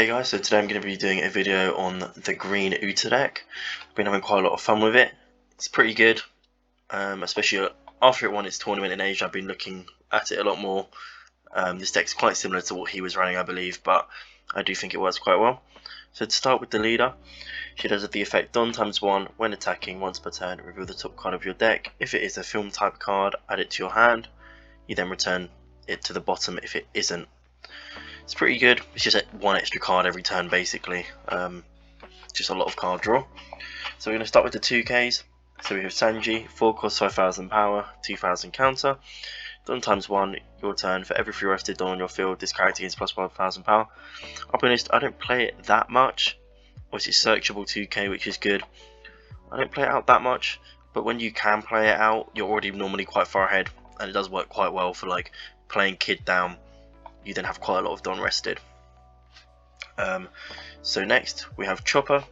Hey guys, so today I'm going to be doing a video on the green Uta deck. I've been having quite a lot of fun with it. It's pretty good, especially after it won its tournament in Asia. I've been looking at it a lot more. This deck's quite similar to what he was running, I believe, but I do think it works quite well. So to start with the leader, she does the effect Don ×1 when attacking once per turn. Reveal the top card of your deck. If it is a film type card, add it to your hand. You then return it to the bottom if it isn't. It's pretty good. It's just one extra card every turn, basically. Just a lot of card draw. So we're going to start with the 2Ks. So we have Sanji, 4 cost 5,000 power, 2,000 counter. Don ×1, your turn. For every 3 rested Don on your field, this character gains plus 1,000 power. I'll be honest, I don't play it that much. Obviously, it's searchable 2K, which is good. I don't play it out that much, but when you can play it out, you're already normally quite far ahead, and it does work quite well for like playing Kid down. You then have quite a lot of Don rested. So next we have Chopper.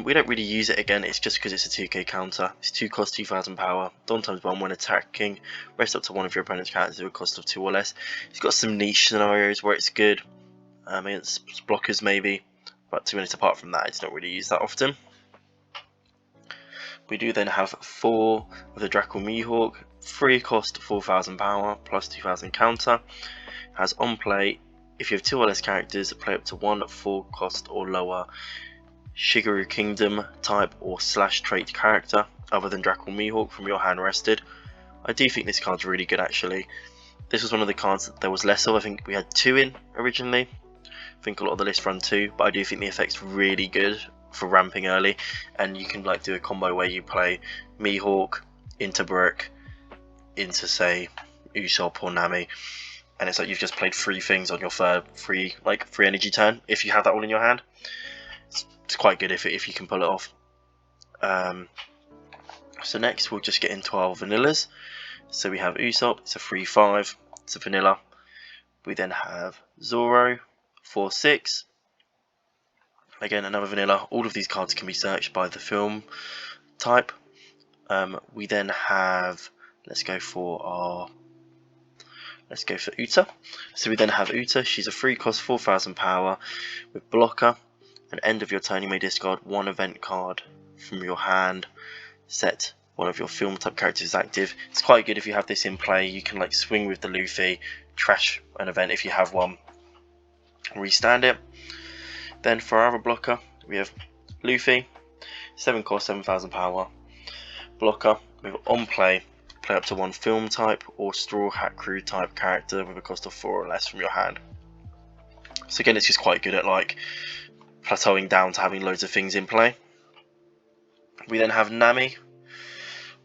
We don't really use it again, it's just because it's a 2K counter. It's 2 cost 2,000 power, Don ×1 when attacking, rest up to one of your opponent's characters with a cost of 2 or less. It's got some niche scenarios where it's good, against blockers maybe, but to be honest, apart from that, it's not really used that often. We do then have 4 of the Drackle Mihawk, 3 cost 4,000 power, plus 2,000 counter. Has on play, if you have 2 or less characters, play up to 1 full cost or lower Shigeru Kingdom type or / trait character other than Drackle Mihawk from your hand rested. I do think this card's really good actually. This was one of the cards that there was less of. I think we had 2 in originally. I think a lot of the list run 2, but I do think the effect's really good for ramping early, and you can like do a combo where you play Mihawk into Brook into say Usopp or Nami, and it's like you've just played 3 things on your third free energy turn if you have that all in your hand. It's quite good if you can pull it off. So next we'll just get into our vanillas. So we have Usopp, it's a 3/5, it's a vanilla. We then have Zoro, 4/6. Again, another vanilla. All of these cards can be searched by the film type. We then have, let's go for Uta. So we then have Uta. She's a 3 cost 4,000 power with blocker. At the end of your turn, you may discard 1 event card from your hand. Set one of your film type characters active. It's quite good if you have this in play. You can like swing with the Luffy, trash an event if you have one, restand it. Then for our other blocker, we have Luffy, 7 cost 7,000 power, blocker with on play. Play up to 1 film type or Straw Hat Crew type character with a cost of 4 or less from your hand. So again, it's just quite good at like plateauing down to having loads of things in play. We then have Nami,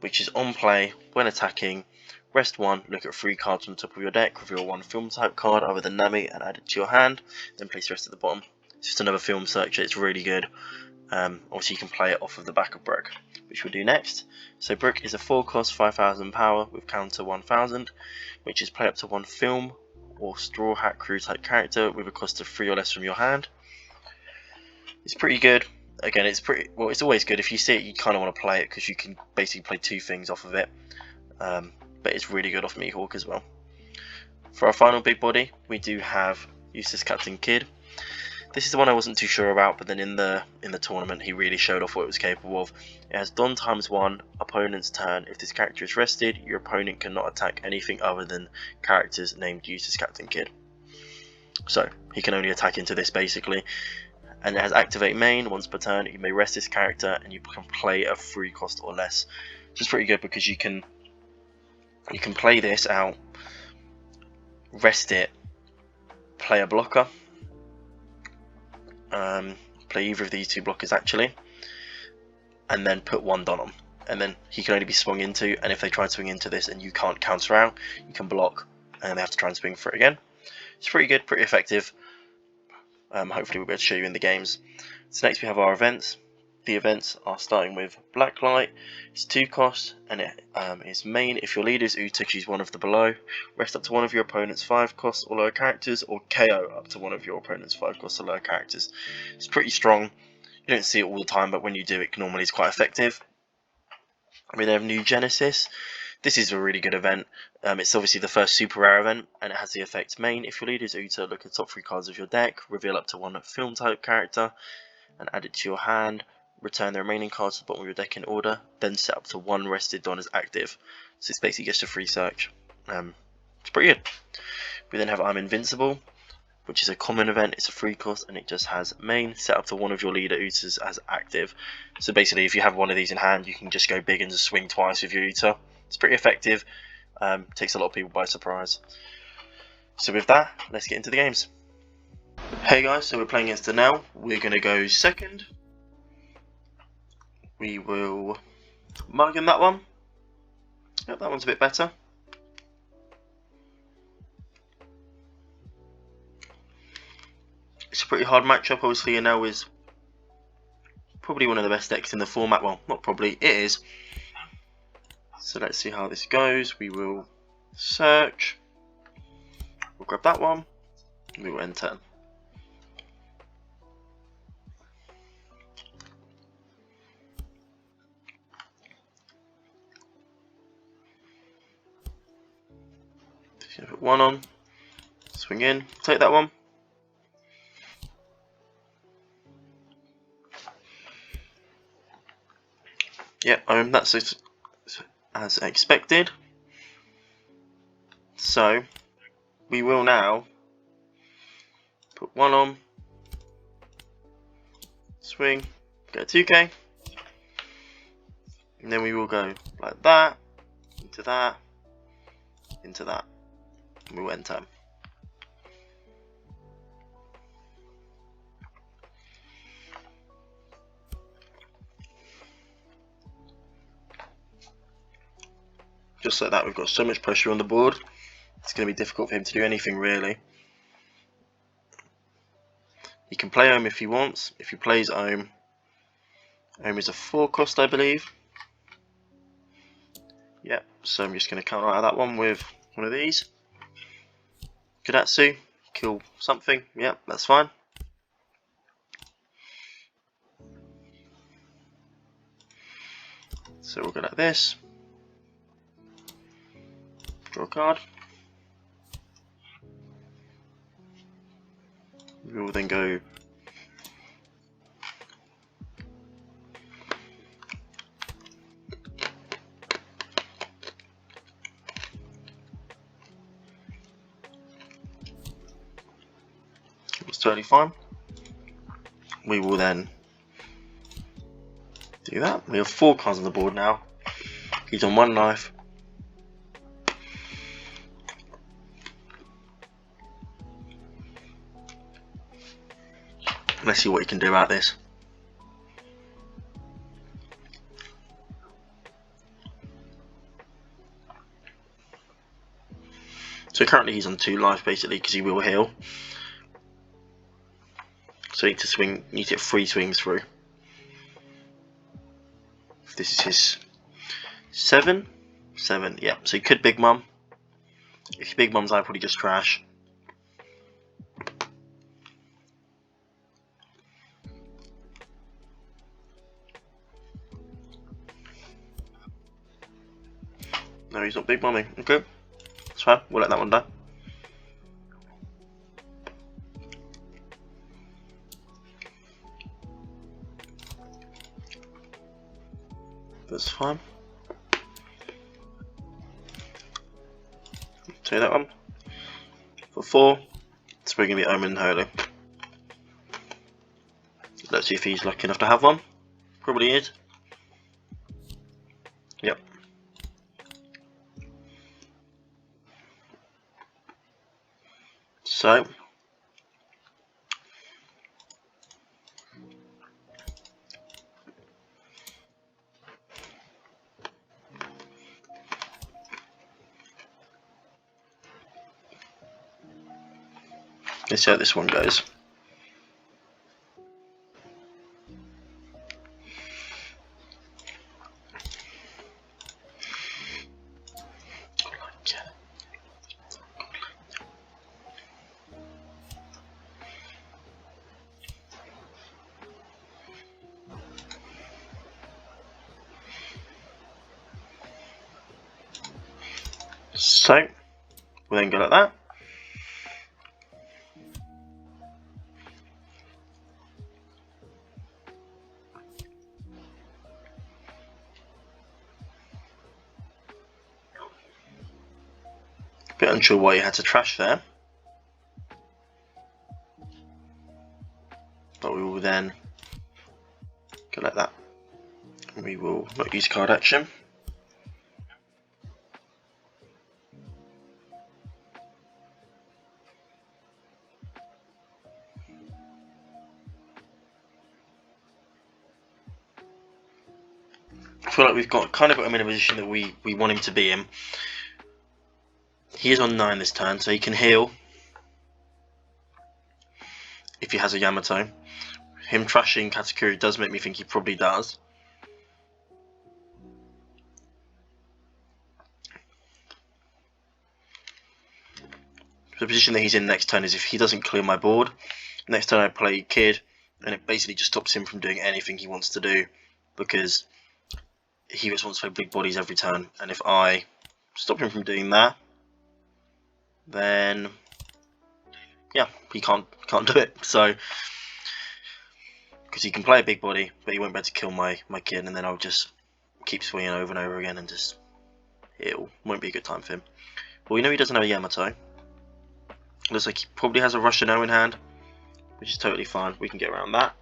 which is on play when attacking. Rest 1, look at 3 cards on top of your deck, reveal 1 film type card other than Nami and add it to your hand, then place the rest at the bottom. It's just another film searcher, it's really good. Obviously you can play it off of the back of Brook, which we'll do next. So Brook is a 4 cost 5,000 power with counter 1,000, which is play up to 1 film or Straw Hat Crew type character with a cost of 3 or less from your hand. It's pretty good. Again, it's always good. If you see it, you kind of want to play it because you can basically play 2 things off of it. But it's really good off Mihawk as well. For our final big body, we do have Useless Captain Kid. This is the one I wasn't too sure about, but then in the tournament he really showed off what it was capable of. It has Don ×1, opponent's turn. If this character is rested, your opponent cannot attack anything other than characters named Useless Captain Kid. So he can only attack into this basically. And it has activate main. Once per turn you may rest this character and you can play a 3 cost or less. Which is pretty good because you can play this out, rest it, play a blocker, play either of these 2 blockers actually, and then put 1 Don on, and then he can only be swung into, and if they try to swing into this and you can't counter out, you can block and they have to try and swing for it again. It's pretty good, pretty effective. Hopefully we'll be able to show you in the games. So next we have our events. The events are starting with Blacklight. It's 2 costs and it is main. If your leader is Uta, choose one of the below. Rest up to one of your opponent's 5 costs or lower characters, or KO up to one of your opponent's 5 costs or lower characters. It's pretty strong. You don't see it all the time, but when you do, it normally is quite effective. We then have New Genesis. This is a really good event. It's obviously the first super rare event, and it has the effect main. If your leader is Uta, look at the top 3 cards of your deck, reveal up to 1 film type character, and add it to your hand. Return the remaining cards to the bottom of your deck in order, then set up to 1 rested Don as active. So it's basically just a free search. It's pretty good. We then have I'm Invincible, which is a common event. It's a free cost, and it just has main, set up to 1 of your leader Utas as active. So basically, if you have one of these in hand, you can just go big and just swing twice with your Uta. It's pretty effective. Takes a lot of people by surprise. So with that, let's get into the games. Hey guys, so we're playing against Danelle. We're going to go second. We will mulligan that one. Yep, that one's a bit better. It's a pretty hard matchup. Obviously, Danelle is probably one of the best decks in the format. Well, not probably, it is. So let's see how this goes. We will search. We'll grab that one. We will end turn. Put 1 on. Swing in. Take that one. Yep, that's it, as expected. So we will now put 1 on, swing, get 2k, and then we will go like that, into that, into that, and we will end turn. Just like that, we've got so much pressure on the board. It's going to be difficult for him to do anything really. He can play Ohm if he wants. If he plays Ohm, Ohm is a 4 cost, I believe. Yep, so I'm just going to counter out that one with one of these. Kudatsu, kill something. Yep, that's fine. So we'll go like this. Draw a card. We will then go it's totally fine. We will then do that. We have 4 cards on the board now. He's on 1 life. Let's see what he can do about this. So currently he's on 2 life basically because he will heal. So you need to get 3 swings through. This is his 7, yeah. So he could Big Mum. If he Big Mums, I'd probably just trash. No, he's not Big Mumming. Okay, that's fine. We'll let that one die. That's fine. Take that one. For 4, it's probably going to be Omen Holy. Let's see if he's lucky enough to have one. Probably is. Yep. So let's see how this one goes. So we'll then go like that. Bit unsure why you had to trash there, but we will then go like that. We will not use card action. I feel like we've kind of got him in a position that we want him to be in. He is on 9 this turn, so he can heal if he has a Yamato. Him trashing Katakuri does make me think he probably does. The position that he's in next turn is if he doesn't clear my board, next turn I play Kid, and it basically just stops him from doing anything he wants to do, because he just wants to play big bodies every turn, and if I stop him from doing that, then yeah, he can't do it. So because he can play a big body, but he won't be able to kill my Kid, and then I'll just keep swinging over and over again, and just it won't be a good time for him. But we know he doesn't have a Yamato. Looks like he probably has a Russian O in hand, which is totally fine. We can get around that.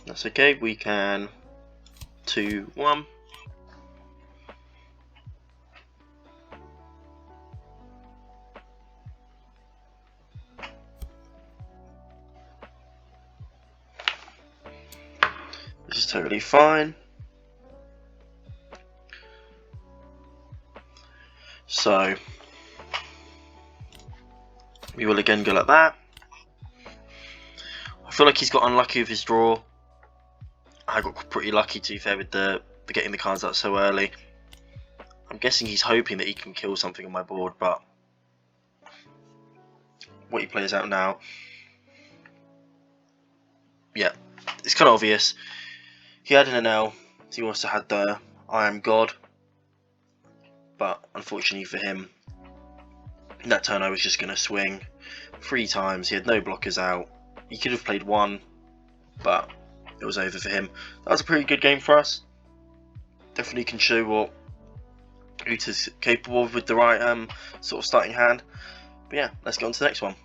That's okay. We can 2-1. This is totally fine. So we will again go like that. I feel like he's got unlucky with his draw. I got pretty lucky, to be fair, with the getting the cards out so early. I'm guessing he's hoping that he can kill something on my board, but what he plays out now, yeah, it's kind of obvious. He had an NL. He also had the I Am God, but unfortunately for him, that turn I was just going to swing 3 times. He had no blockers out. He could have played 1, but it was over for him. That was a pretty good game for us. Definitely can show what Uta's capable of with the right sort of starting hand. But yeah, let's get on to the next one.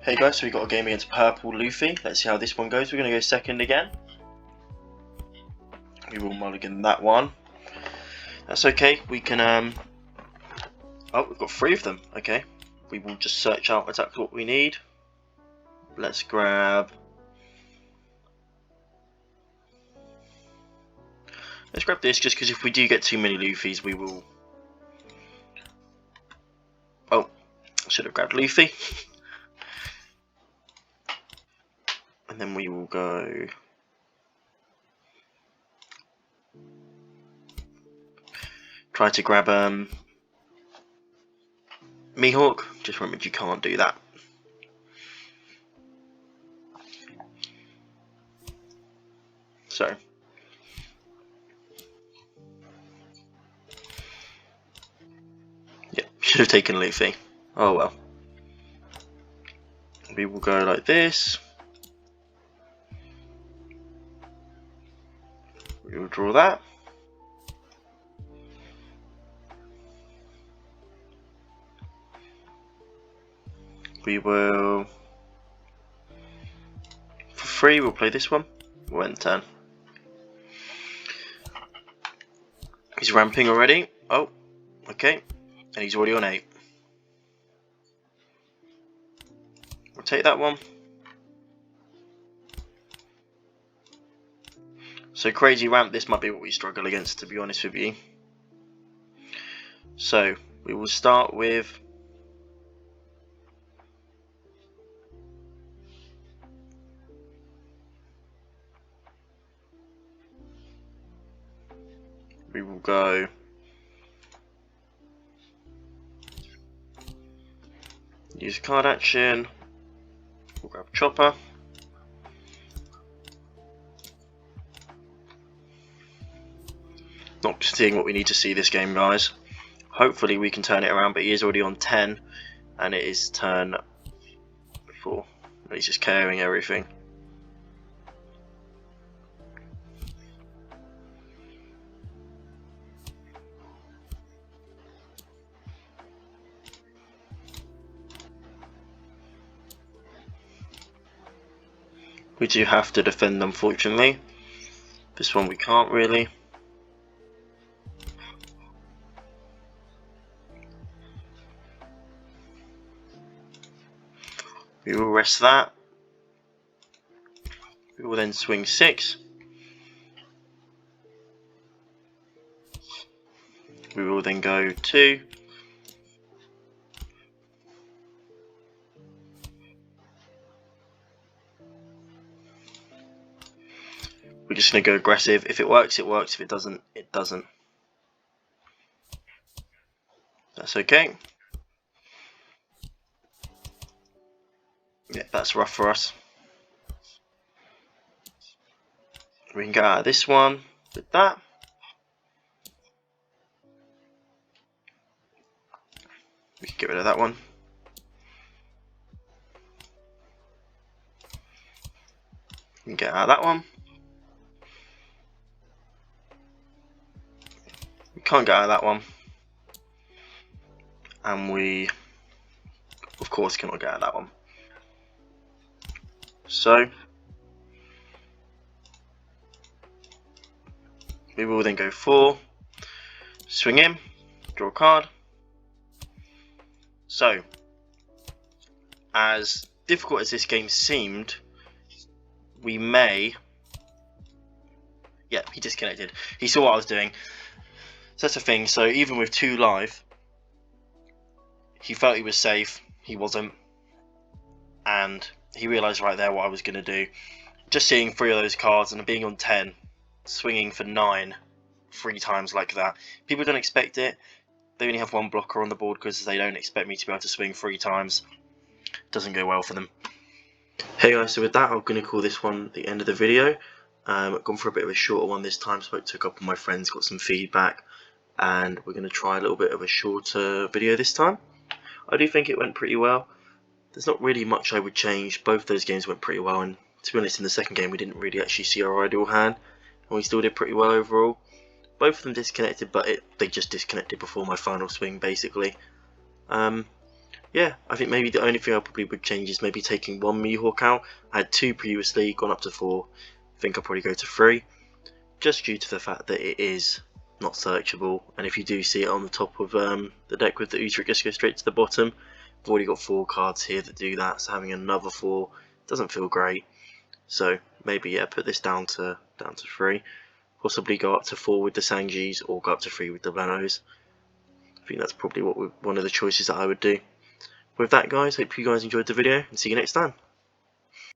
Hey guys, so we got a game against Purple Luffy. Let's see how this one goes. We're going to go second again. We will mulligan that one. That's okay. We can oh, we've got 3 of them. Okay, we will just search out exactly what we need. Let's grab this, just because if we do get too many Luffys, we will... Oh, I should have grabbed Luffy. And then we will go... Try to grab Mihawk. Just remember, you can't do that. So... should have taken Luffy. Oh well. We will go like this. We will draw that. We will, for 3, we'll play this one. We'll end turn. He's ramping already. Oh, okay. And he's already on 8. We'll take that one. So crazy ramp, this might be what we struggle against, to be honest with you. So we will start with we will go use card action. We'll grab Chopper. not seeing what we need to see this game, guys. Hopefully we can turn it around, but he is already on 10, and it is turn 4. He's just KOing everything. We do have to defend, unfortunately. This one we can't really. We will rest that. We will then swing 6. We will then go 2. We're just going to go aggressive. If it works, it works. If it doesn't, it doesn't. That's okay. Yeah, that's rough for us. We can get out of this one with that. We can get rid of that one. We can get out of that one. We can't get out of that one. And we, of course, cannot get out of that one. So, we will then go 4, swing in, draw a card. So, as difficult as this game seemed, we may... Yeah, he disconnected. He saw what I was doing. So that's the thing. So even with 2 live, he felt he was safe. He wasn't. And he realised right there what I was going to do. Just seeing 3 of those cards and being on 10, swinging for 9 3 times like that. People don't expect it. They only have 1 blocker on the board because they don't expect me to be able to swing 3 times. Doesn't go well for them. Hey guys, so with that I'm going to call this one the end of the video. I've gone for a bit of a shorter one this time. Spoke to a couple of my friends, got some feedback, and we're going to try a little bit of a shorter video this time. I do think it went pretty well. There's not really much I would change. Both those games went pretty well, and to be honest, in the second game we didn't really actually see our ideal hand, and we still did pretty well overall. Both of them disconnected, but they just disconnected before my final swing, basically. Yeah, I think maybe the only thing I probably would change is maybe taking 1 Mihawk out. I had 2 previously, gone up to 4. I think I'll probably go to 3, just due to the fact that it is not searchable, and if you do see it on the top of the deck with the Uta Deck, just go straight to the bottom. I've already got 4 cards here that do that, so having another 4 doesn't feel great. So maybe, yeah, put this down to 3. Possibly go up to 4 with the Sanjis, or go up to 3 with the Vanos. I think that's probably one of the choices that I would do. With that, guys, hope you guys enjoyed the video, and see you next time.